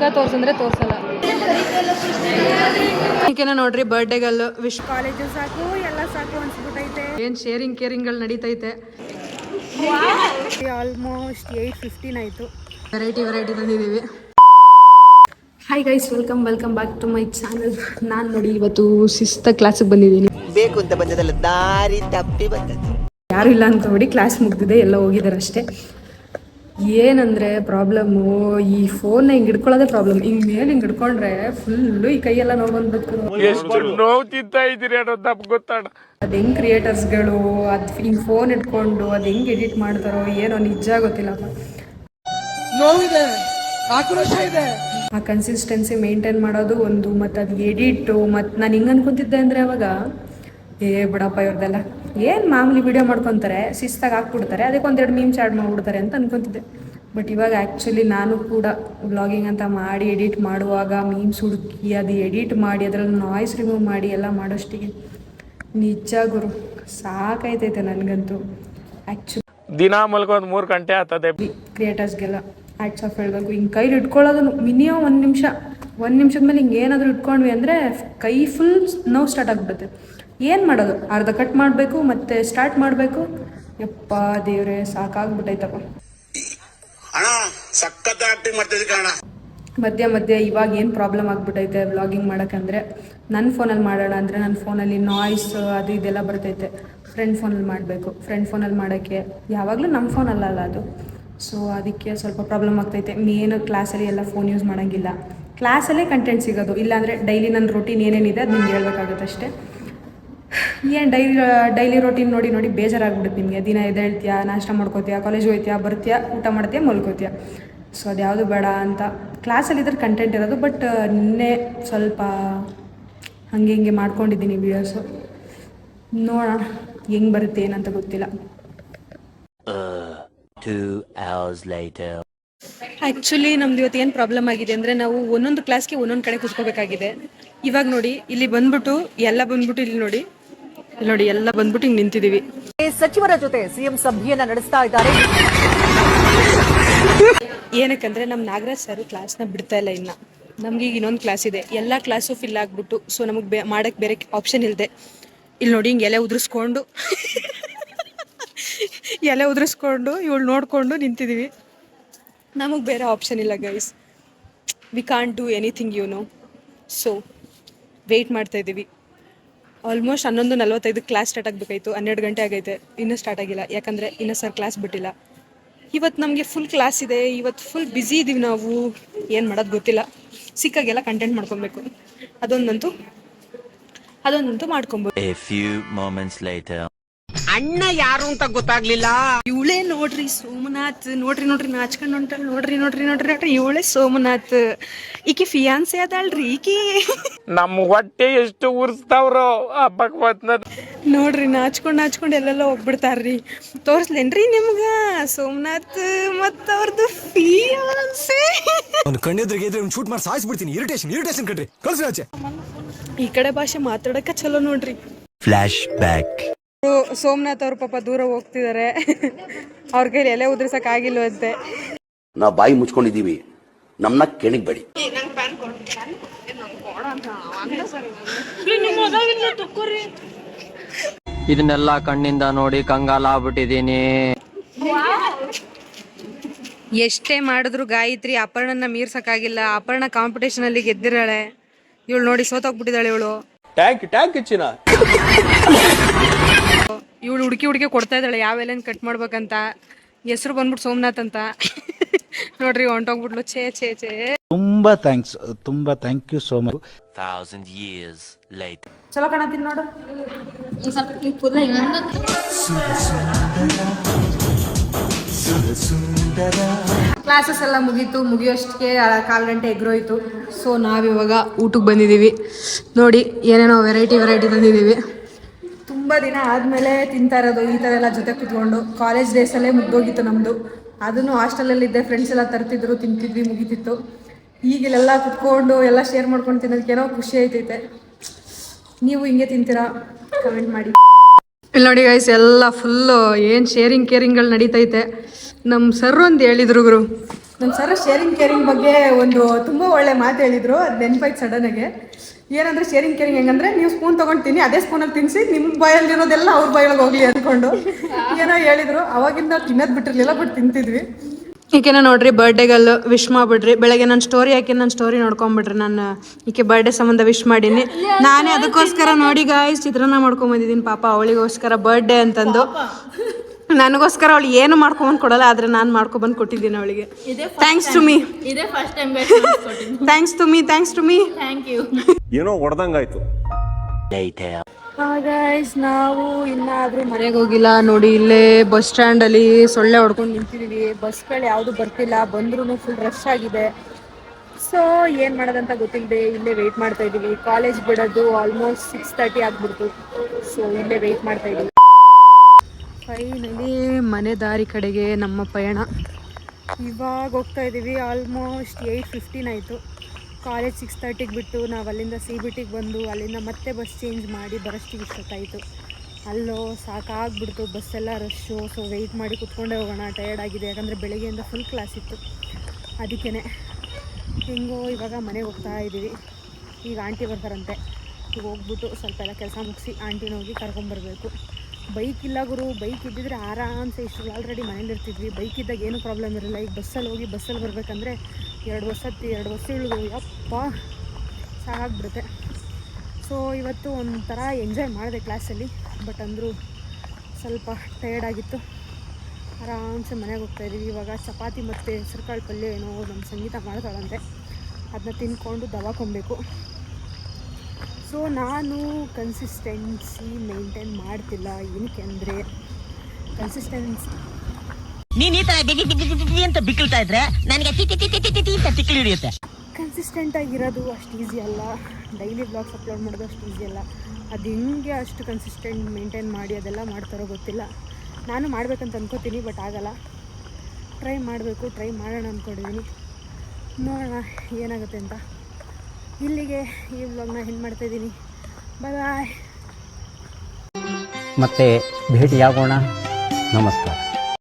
ಮುಖ ತೋರ್ಸಂದ್ರೆ ತೋರ್ಸಲ್ಲ. ಈಗೇನ ನೋಡ್ರಿ ಬರ್ಡೇಗಲ್ಲು ವಿಶ್ ಕಾಲೇಜು ಸಾಕು ಎಲ್ಲ ಸಾಕು ಅನ್ಸ್ಬಿಟ್ಟೈತೆ. ಏನು ಶೇರಿಂಗ್ ಕೇರಿಂಗ್ಗಳು ನಡೀತೈತೆ. ಆಲ್ಮೋಸ್ಟ್ 8:15 ಆಯಿತು. ವೆರೈಟಿ ತಂದಿದ್ದೀವಿ. Hi guys, welcome back to my channel. ನಾನು ನೋಡಿ ಇವತ್ತು ಶಿಸ್ತ ಕ್ಲಾಸಿಗೆ ಬಂದಿದ್ದೀನಿ. ಬೇಕು ಅಂತ ಬಂದದಲ್ಲ, ದಾರಿ ತಪ್ಪಿ ಬಂದದ್ದು. ಯಾರು ಇಲ್ಲ ಅನ್ಕೋಬೇಡಿ, ಕ್ಲಾಸ್ ಮುಗ್ದಿದೆ, ಎಲ್ಲ ಹೋಗಿದ್ದಾರೆ ಅಷ್ಟೇ. ಏನಂದರೆ ಪ್ರಾಬ್ಲಮ್ಮು, ಈ ಫೋನ್ನ ಹಿಂಗೆ ಹಿಡ್ಕೊಳ್ಳೋದೇ ಪ್ರಾಬ್ಲಮ್. ಹಿಂಗೆ ಮೇಲೆ ಹಿಂಗೆ ಹಿಡ್ಕೊಂಡ್ರೆ ಫುಲ್ಲು ಈ ಕೈಯೆಲ್ಲ ನೋವು ಬಂದ್ಬೇಕು. ನೋವು ತಿಂತಾ ಇದ್ದೀರಿ ಅನ್ನೋದು ನಮ್ಗೆ ಗೊತ್ತಾಡ. ಅದು ಹೆಂಗೆ ಕ್ರಿಯೇಟರ್ಸ್ಗಳು ಅದು ಹಿಂಗೆ ಫೋನ್ ಇಟ್ಕೊಂಡು ಅದು ಹೆಂಗೆ ಎಡಿಟ್ ಮಾಡ್ತಾರೋ ಏನೋ ನಿಜ ಗೊತ್ತಿಲ್ಲಪ್ಪ. ನೋವಿದೆ, ಆಕ್ರೋಶ ಇದೆ. ಆ ಕನ್ಸಿಸ್ಟೆನ್ಸಿ ಮೇಂಟೈನ್ ಮಾಡೋದು ಒಂದು, ಮತ್ತು ಅದು ಎಡಿಟು. ಮತ್ತು ನಾನು ಹಿಂಗೆ ಅನ್ಕೊತಿದ್ದೆ ಅಂದರೆ ಅವಾಗ ಬಿಡಪ್ಪ ಇವ್ರದ್ದೆಲ್ಲ ಏನು ಮಾಮೂಲಿ ವೀಡಿಯೋ ಮಾಡ್ಕೊತಾರೆ, ಶಿಸ್ತಾಗಿ ಹಾಕ್ಬಿಡ್ತಾರೆ, ಅದಕ್ಕೆ ಒಂದೆರಡು ಮೀಮ್ಸ್ ಆ್ಯಡ್ ಮಾಡಿಬಿಡ್ತಾರೆ ಅಂತ ಅನ್ಕೊತಿದ್ದೆ. ಬಟ್ ಇವಾಗ ಆ್ಯಕ್ಚುಲಿ ನಾನು ಕೂಡ ವ್ಲಾಗಿಂಗ್ ಅಂತ ಮಾಡಿ ಎಡಿಟ್ ಮಾಡುವಾಗ ಮೀಮ್ಸ್ ಹುಡುಕಿ ಅದು ಎಡಿಟ್ ಮಾಡಿ ಅದರಲ್ಲಿ ನಾಯ್ಸ್ ರಿಮೂವ್ ಮಾಡಿ ಎಲ್ಲ ಮಾಡೋಷ್ಟಿಗೆ ನಿಜ ಗುರು ಸಾಕಾಯ್ತೈತೆ ನನಗಂತೂ. ಆ್ಯಕ್ಚುಲಿ ದಿನ ಮಲ್ಕೊಂಡು 3 ಗಂಟೆ ಆಗ್ತದೆ. ಕ್ರಿಯೇಟರ್ಸ್ಗೆಲ್ಲ ಹ್ಯಾಟ್ಸ್ ಆಫ್ ಹೇಳಬೇಕು. ಹಿಂಗೆ ಕೈಲಿ ಇಟ್ಕೊಳ್ಳೋದು ಮಿನಿಮಮ್ 1 ನಿಮಿಷ, 1 ನಿಮಿಷದ ಮೇಲೆ ಹಿಂಗೆ ಏನಾದರೂ ಇಟ್ಕೊಂಡ್ವಿ ಅಂದರೆ ಕೈ ಫುಲ್ ನೋವು ಸ್ಟಾರ್ಟ್ ಆಗಿಬಿಡುತ್ತೆ. ಏನು ಮಾಡೋದು, ಅರ್ಧ ಕಟ್ ಮಾಡಬೇಕು ಮತ್ತು ಸ್ಟಾರ್ಟ್ ಮಾಡಬೇಕು. ಯಪ್ಪ ದೇವ್ರೆ ಸಾಕಾಗ್ಬಿಟ್ಟೈತಪ್ಪ. ಮಧ್ಯೆ ಇವಾಗ ಏನು ಪ್ರಾಬ್ಲಮ್ ಆಗಿಬಿಟ್ಟೈತೆ ವ್ಲಾಗಿಂಗ್ ಮಾಡೋಕ್ಕಂದರೆ, ನನ್ನ ಫೋನಲ್ಲಿ ಮಾಡೋಣ ಅಂದರೆ ನನ್ನ ಫೋನಲ್ಲಿ ನಾಯ್ಸ್ ಅದು ಇದೆಲ್ಲ ಬರ್ತೈತೆ. ಫ್ರೆಂಡ್ ಫೋನಲ್ಲಿ ಮಾಡಬೇಕು. ಫ್ರೆಂಡ್ ಫೋನಲ್ಲಿ ಮಾಡೋಕ್ಕೆ ಯಾವಾಗಲೂ ನಮ್ಮ ಫೋನಲ್ಲ ಅದು. ಸೊ ಅದಕ್ಕೆ ಸ್ವಲ್ಪ ಪ್ರಾಬ್ಲಮ್ ಆಗ್ತೈತೆ. ಮೇನು ಕ್ಲಾಸಲ್ಲಿ ಎಲ್ಲ ಫೋನ್ ಯೂಸ್ ಮಾಡೋಂಗಿಲ್ಲ. ಕ್ಲಾಸಲ್ಲೇ ಕಂಟೆಂಟ್ ಸಿಗೋದು, ಇಲ್ಲಾಂದರೆ ಡೈಲಿ ನನ್ನ ರೂಟೀನ್ ಏನೇನಿದೆ ಅದು ನಿಮ್ಗೆ ಹೇಳ್ಬೇಕಾಗುತ್ತೆ ಅಷ್ಟೇ. ಏನು ಡೈಲಿ ರೂಟೀನ್ ನೋಡಿ ಬೇಜಾರಾಗ್ಬಿಡುತ್ತೆ ನಿಮಗೆ. ದಿನ ಎದ್ದೇಳ್ತೀಯಾ, ನಾಷ್ಟ ಮಾಡ್ಕೋತೀಯಾ, ಕಾಲೇಜ್ ಹೋಗ್ತೀಯಾ, ಬರ್ತೀಯಾ, ಊಟ ಮಾಡ್ತೀಯಾ, ಮಲ್ಕೋತೀಯಾ. ಸೊ ಅದು ಯಾವುದು ಬೇಡ ಅಂತ ಕ್ಲಾಸಲ್ಲಿ ಇದ್ರ ಕಂಟೆಂಟ್ ಇರೋದು. ಬಟ್ ನಿನ್ನೆ ಸ್ವಲ್ಪ ಹಾಗೆ ಹಿಂಗೆ ಮಾಡ್ಕೊಂಡಿದ್ದೀನಿ ವೀಡಿಯೋಸು. ನೋಡೋಣ ಹೆಂಗೆ ಬರುತ್ತೆ ಏನಂತ ಗೊತ್ತಿಲ್ಲ. 2 hours later. ಆ್ಯಕ್ಚುಲಿ ನಮ್ದು ಇವತ್ತು ಏನು ಪ್ರಾಬ್ಲಮ್ ಆಗಿದೆ ಅಂದರೆ, ನಾವು ಒಂದೊಂದು ಕ್ಲಾಸ್ಗೆ ಒಂದೊಂದು ಕಡೆ ಕೂತ್ಕೋಬೇಕಾಗಿದೆ. ಇವಾಗ ನೋಡಿ ಇಲ್ಲಿ ಬಂದ್ಬಿಟ್ಟು ಇಲ್ಲಿ ನೋಡಿ ಎಲ್ಲ ಬಂದ್ಬಿಟ್ಟು ಹಿಂಗೆ ನಿಂತಿದ್ದೀವಿ. ಸಚಿವರ ಜೊತೆ ಸಿಎಂ ಸಭೆಯನ್ನ ನಡೆಸ್ತಾ ಇದ್ದಾರೆ. ಏನಕ್ಕಂದ್ರೆ ನಮ್ಮ ನಾಗರಾಜ್ ಸರ್ ಕ್ಲಾಸ್ನ ಬಿಡ್ತಾ ಇಲ್ಲ. ಇನ್ನು ನಮ್ಗೆ ಈಗ ಇನ್ನೊಂದು ಕ್ಲಾಸ್ ಇದೆ, ಎಲ್ಲ ಕ್ಲಾಸು ಫಿಲ್ ಆಗ್ಬಿಟ್ಟು. ಸೊ ನಮಗೆ ಮಾಡೋಕ್ಕೆ ಬೇರೆ ಆಪ್ಷನ್ ಇಲ್ಲದೆ ಇಲ್ಲಿ ನೋಡಿ ಹಿಂಗೆ ಎಲೆ ಉದುರಿಸ್ಕೊಂಡು ಇವಳು ನೋಡಿಕೊಂಡು ನಿಂತಿದ್ದೀವಿ. ನಮಗೆ ಬೇರೆ ಆಪ್ಷನ್ ಇಲ್ಲ guys. We can't do anything so wait ಮಾಡ್ತಾಯಿದ್ದೀವಿ. ಆಲ್ಮೋಸ್ಟ್ 11:45 ಕ್ಲಾಸ್ ಸ್ಟಾರ್ಟ್ ಆಗಬೇಕಾಯ್ತು. 12 ಗಂಟೆ ಆಗೈತೆ, ಇನ್ನೂ ಸ್ಟಾರ್ಟ್ ಆಗಿಲ್ಲ. ಯಾಕಂದರೆ ಇನ್ನೂ ಸರ್ ಕ್ಲಾಸ್ ಬಿಟ್ಟಿಲ್ಲ. ಇವತ್ತು ನಮಗೆ ಫುಲ್ ಕ್ಲಾಸ್ ಇದೆ. ಇವತ್ತು ಫುಲ್ ಬ್ಯುಸಿ ಇದ್ದೀವಿ ನಾವು. ಏನು ಮಾಡೋದು ಗೊತ್ತಿಲ್ಲ. ಸಿಕ್ಕಾಗೆಲ್ಲ ಕಂಟೆಂಟ್ ಮಾಡ್ಕೊಬೇಕು. ಅದೊಂದಂತೂ ಮಾಡ್ಕೊಬೋದು. A few moments later. ಅಣ್ಣ ಯಾರು ಅಂತ ಗೊತ್ತಾಗ್ಲಿಲ್ಲ. ಇವಳೇ ನೋಡ್ರಿ ಸೋಮನಾಥ್. ನೋಡ್ರಿ ನಾಚ್ಕೊಂಡು ಹೊಂಟಲ್. ನೋಡ್ರಿ ಇವಳೇ ಸೋಮನಾಥ್. ಈಕಿ ಫಿಯಾನ್ಸೆ ಅದಲ್ರಿ ಈಕಿ. ನಮ್ಮ ಹೊಟ್ಟೆ ಎಷ್ಟು ಉರ್ಸ್ತಾವ್ರೋ ಆ ಭಗವಂತನ. ನೋಡ್ರಿ ನಾಚ್ಕೊಂಡು ಎಲ್ಲೆಲ್ಲ ಹೋಗ್ಬಿಡ್ತಾರ್ರಿ. ತೋರಿಸ್ಲೇನ್ರಿ ನಿಮ್ಗ ಸೋಮನಾಥ್ ಮತ್ತ ಅವ್ರದ್ದು ಫಿಯಾನ್ಸೆ. ಶೂಟ್ ಮಾಡಿ ಸಾಯಿಸ್ಬಿಡ್ತೀನಿ. ಇರಿಟೇಷನ್ ಕಣ್ರಿ, ಕಳ್ಸಿ ಆಚೆ. ಈ ಕಡೆ ಭಾಷೆ ಮಾತಾಡಕ ಚಲೋ ನೋಡ್ರಿ. Flash back. ಸೋಮನಾಥ್ ಅವ್ರ ಪಾಪ ದೂರ ಹೋಗ್ತಿದ್ದಾರೆ. ಅವ್ರ ಕೈಲಿ ಎಲೆ ಉದ್ರಸಕ್ ಆಗಿಲ್ವಂತೆ. ನಾವು ಬಾಯಿ ಮುಚ್ಕೊಂಡಿದೀವಿ, ನಮ್ಮನ್ನ ಕೆಣಗಬೇಡಿ. ಇದನ್ನೆಲ್ಲ ಕಣ್ಣಿಂದ ನೋಡಿ ಕಂಗಾಲ ಆಗ್ಬಿಟ್ಟಿದೀನಿ. ಎಷ್ಟೇ ಮಾಡಿದ್ರು ಗಾಯತ್ರಿ ಅಪರ್ಣನ ಮೀರ್ಸಕ್ಕಾಗಿಲ್ಲ. ಅಪರ್ಣ ಕಾಂಪಿಟೇಷನ್ ಅಲ್ಲಿ ಗೆದ್ದಿರಾಳೆ. ಇವಳು ನೋಡಿ ಸೋತೋಗ್ಬಿಟ್ಟಿದ್ದಾಳೆ. ಟ್ಯಾಂಕ್ ಚಿನ್ನ. ಇವಳು ಹುಡುಕಿ ಕೊಡ್ತಾ ಇದ್ದಾಳೆ ಯಾವ ಎಲೆನ ಕಟ್ ಮಾಡ್ಬೇಕಂತ. ಹೆಸರು ಬಂದ್ಬಿಟ್ಟು ಸೋಮನಾಥ್ ಅಂತ. ನೋಡ್ರಿ ಹೊಂಟೋಗ್ಬಿಟ್ಲು. ಛೇ ತುಂಬಾ thank you so much. 1000 years later. ಚಲೋ ಕಾಣತ್ತೀನಿ ನೋಡು. ಕ್ಲಾಸಸ್ ಎಲ್ಲ ಮುಗಿಯೋಷ್ಟಕ್ಕೆ 1/4 ಗಂಟೆ ಎಗ್ರೋಯ್ತು. ಸೊ ನಾವಿವಾಗ ಊಟಕ್ಕೆ ಬಂದಿದ್ದೀವಿ. ನೋಡಿ ಏನೇನೋ ವೆರೈಟಿ ತಂದಿದ್ದೀವಿ. ತುಂಬ ದಿನ ಆದಮೇಲೆ ತಿಂತಾ ಇರೋದು ಈ ಥರ ಎಲ್ಲ ಜೊತೆ ಕೂತ್ಕೊಂಡು. ಕಾಲೇಜ್ ಡೇಸಲ್ಲೇ ಮುಗ್ದೋಗಿತ್ತು ನಮ್ಮದು. ಅದನ್ನು ಹಾಸ್ಟೆಲಲ್ಲಿದ್ದೆ, ಫ್ರೆಂಡ್ಸ್ ಎಲ್ಲ ತರ್ತಿದ್ರು, ತಿಂತಿದ್ವಿ, ಮುಗಿತಿತ್ತು. ಈಗಿಲ್ಲೆಲ್ಲ ಕುತ್ಕೊಂಡು ಎಲ್ಲ ಶೇರ್ ಮಾಡ್ಕೊಂಡು ತಿನ್ನೋದಕ್ಕೇನೋ ಖುಷಿ ಐತೈತೆ. ನೀವು ಹಿಂಗೆ ತಿಂತೀರಾ? ಕಮೆಂಟ್ ಮಾಡಿ. ಇಲ್ಲಿ ನೋಡಿ ಗೈಸ್ ಎಲ್ಲ ಫುಲ್ಲು ಏನು ಶೇರಿಂಗ್ ಕೇರಿಂಗ್ಗಳು ನಡೀತೈತೆ. ನಮ್ಮ ಸರ್ ಒಂದು ಹೇಳಿದ್ರು ಗುರು, ನಮ್ಮ ಸರ್ ಶೇರಿಂಗ್ ಕೇರಿಂಗ್ ಬಗ್ಗೆ ಒಂದು ತುಂಬ ಒಳ್ಳೆ ಮಾತು ಹೇಳಿದರು. ಅದು ನೆನಪಾಯ್ತು ಸಡನ್ನಾಗೆ. ಏನಂದರೆ ಶೇರಿಂಗ್ ಕೇರಿಂಗ್ ಹೆಂಗಂದ್ರೆ ನೀವು ಸ್ಪೂನ್ ತೊಗೊಂಡು ತಿನ್ನಿ, ಅದೇ ಸ್ಪೂನಲ್ಲಿ ತಿನ್ನಿಸಿ ನಿಮ್ಮ ಬಾಯಲ್ಲಿರೋದೆಲ್ಲ ಅವ್ರ ಬಾಯೊಳಗೆ ಹೋಗಲಿ ಅಂದ್ಕೊಂಡು ಏನೋ ಹೇಳಿದರು. ಅವಾಗಿಂದ ತಿನ್ನೋದು ಬಿಟ್ಟಿರಲಿಲ್ಲ, ಬಟ್ ತಿಂತಿದ್ವಿ. ಈಕೆನ ನೋಡ್ರಿ ಬರ್ಡೇಗಲ್ಲು ವಿಶ್ ಮಾಡಿಬಿಡ್ರಿ. ಬೆಳಗ್ಗೆ ನಾನು ಸ್ಟೋರಿ ಹಾಕಿ ನನ್ನ ಸ್ಟೋರಿ ನೋಡ್ಕೊಂಬಿಡ್ರಿ. ನಾನು ಈಕೆ ಬರ್ಡೇ ಸಂಬಂಧ ವಿಶ್ ಮಾಡೀನಿ. ನಾನೇ ಅದಕ್ಕೋಸ್ಕರ ನೋಡಿ ಗಾಯ್ಸ್ ಚಿತ್ರಾನ್ನ ಮಾಡ್ಕೊಂಬಂದಿದ್ದೀನಿ ಪಾಪ ಅವಳಿಗೋಸ್ಕರ ಬರ್ಡೇ ಅಂತಂದು. ನನಗೋಸ್ಕರ ಅವಳು ಏನು ಮಾಡ್ಕೊಂಬಂದು ಕೊಡಲ್ಲ, ಆದರೆ ನಾನು ಮಾಡ್ಕೊಬಂದು ಕೊಟ್ಟಿದ್ದೀನಿ ಅವಳಿಗೆ. Thanks to me, thanks to me, thanks to me. ಏನೋ ಹೊಡೆದಂಗಾಯ್ತು. Later. ಗೈಸ್ ನಾವು ಇನ್ನಾದರೂ ಮನೆಗೆ ಹೋಗಿಲ್ಲ ನೋಡಿ. ಇಲ್ಲೇ ಬಸ್ ಸ್ಟ್ಯಾಂಡಲ್ಲಿ ಸೊಳ್ಳೆ ಹೊಡ್ಕೊಂಡು ನಿಂತಿದ್ದೀವಿ. ಬಸ್ಗಳು ಯಾವುದು ಬರ್ತಿಲ್ಲ, ಬಂದ್ರೂ ಫುಲ್ ರಶ್ ಆಗಿದೆ. ಸೊ ಏನು ಮಾಡೋದಂತ ಗೊತ್ತಿಲ್ಲದೆ ಇಲ್ಲೇ ವೆಯ್ಟ್ ಮಾಡ್ತಾ ಇದ್ದೀವಿ. ಕಾಲೇಜ್ ಬಿಡೋದು ಆಲ್ಮೋಸ್ಟ್ 6:30 ಆಗಿಬಿಡ್ತು. ಸೊ ಇಲ್ಲೇ ವೆಯ್ಟ್ ಮಾಡ್ತಾ ಇದ್ದೀವಿ. ಫೈನಲಿ ಮನೆ ದಾರಿ ಕಡೆಗೆ ನಮ್ಮ ಪಯಣ. ಇವಾಗ ಹೋಗ್ತಾ ಇದ್ದೀವಿ. ಆಲ್ಮೋಸ್ಟ್ 8:15 ಆಯಿತು. ಕಾಲೇಜ್ 6:30ಗೆ ಬಿಟ್ಟು ನಾವು ಅಲ್ಲಿಂದ CBTಗೆ ಬಂದು ಅಲ್ಲಿಂದ ಮತ್ತೆ ಬಸ್ ಚೇಂಜ್ ಮಾಡಿ ಬರೋಷ್ಟಿಗೆ ಇಷ್ಟೊತ್ತಾಯಿತು. ಅಲ್ಲೋ ಸಾಕಾಗ್ಬಿಡ್ತು, ಬಸ್ಸೆಲ್ಲ ರಶ್ಶು. ಸೊ ವೆಯ್ಟ್ ಮಾಡಿ ಕುತ್ಕೊಂಡೇ ಹೋಗೋಣ, ಟಯರ್ಡ್ ಆಗಿದೆ. ಯಾಕಂದರೆ ಬೆಳಗ್ಗೆಯಿಂದ ಫುಲ್ ಕ್ಲಾಸ್ ಇತ್ತು, ಅದಕ್ಕೇ ಹೆಂಗೋ ಇವಾಗ ಮನೆಗೆ ಹೋಗ್ತಾ ಇದ್ದೀವಿ. ಈಗ ಆಂಟಿ ಬರ್ತಾರಂತೆ. ಈಗ ಹೋಗ್ಬಿಟ್ಟು ಸ್ವಲ್ಪ ಎಲ್ಲ ಕೆಲಸ ಮುಗಿಸಿ ಆಂಟಿನ ಹೋಗಿ ಕರ್ಕೊಂಬರ್ಬೇಕು. ಬೈಕ್ ಇಲ್ಲ ಗುರು, ಬೈಕ್ ಇದ್ದಿದ್ರೆ ಆರಾಮ್ಸೆ ಇಷ್ಟು ಆಲ್ರೆಡಿ ಮನೇಲಿ ಇರ್ತಿದ್ವಿ. ಬೈಕ್ ಇದ್ದಾಗ ಏನೂ ಪ್ರಾಬ್ಲಮ್ ಇರಲಿಲ್ಲ. ಈಗ ಬಸ್ಸಲ್ಲಿ ಹೋಗಿ ಬಸ್ಸಲ್ಲಿ ಬರಬೇಕಂದ್ರೆ 2 ಬಸ್ ಇಳಿದು ಯಪ್ಪ ಸಾಕಾಗ್ಬಿಡುತ್ತೆ. ಸೊ ಇವತ್ತು ಒಂಥರ ಎಂಜಾಯ್ ಮಾಡಿದೆ ಕ್ಲಾಸಲ್ಲಿ, ಬಟ್ ಅಂದರೂ ಸ್ವಲ್ಪ ಟಯರ್ಡ್ ಆಗಿತ್ತು. ಆರಾಮ್ಸೆ ಮನೆಗೆ ಹೋಗ್ತಾಯಿದ್ದೀವಿ. ಇವಾಗ ಚಪಾತಿ ಮತ್ತು ಹೆಸರುಕಾಳು ಪಲ್ಯ ಏನೋ ನಮ್ಮ ಸಂಗೀತ ಮಾಡ್ತಾಳಂತೆ, ಅದನ್ನ ತಿನ್ಕೊಂಡು ದವಾಕೊಬೇಕು. ಸೊ ನಾನು ಕನ್ಸಿಸ್ಟೆನ್ಸಿ ಮೇಂಟೈನ್ ಮಾಡ್ತಿಲ್ಲ. ಏನಕ್ಕೆ ಅಂದರೆ ನೀನ್ ಈ ತರ ಅಂತ ಬಿಕ್ಕಳ್ತಾ ಇದ್ರೆ ನನಗೆ ತಿಕ್ಕಿ ಹಿಡಿಯುತ್ತೆ. ಕನ್ಸಿಸ್ಟೆಂಟ್ ಆಗಿರೋದು ಅಷ್ಟು ಈಸಿ ಅಲ್ಲ. ಡೈಲಿ ಬ್ಲಾಗ್ಸ್ ಅಪ್ಲೋಡ್ ಮಾಡೋದು ಅಷ್ಟು ಈಸಿ ಅಲ್ಲ. ಅದು ಹೆಂಗೆ ಅಷ್ಟು ಕನ್ಸಿಸ್ಟೆಂಟ್ ಮೇಂಟೈನ್ ಮಾಡಿ ಅದೆಲ್ಲ ಮಾಡ್ತಾರೋ ಗೊತ್ತಿಲ್ಲ. ನಾನು ಮಾಡಬೇಕಂತ ಅಂದ್ಕೋತೀನಿ, ಬಟ್ ಆಗಲ್ಲ. ಟ್ರೈ ಮಾಡೋಣ ಅಂದ್ಕೊಂಡಿದ್ದೀನಿ. ನೋಡೋಣ ಏನಾಗುತ್ತೆ ಅಂತ. ಇಲ್ಲಿಗೆ ಈ ವ್ಲಾಗ್ನ ಎಂಡ್ ಮಾಡ್ತಾಯಿದ್ದೀನಿ. ಬಾಯ್. ಮತ್ತೆ ಭೇಟಿಯಾಗೋಣ. ನಮಸ್ಕಾರ.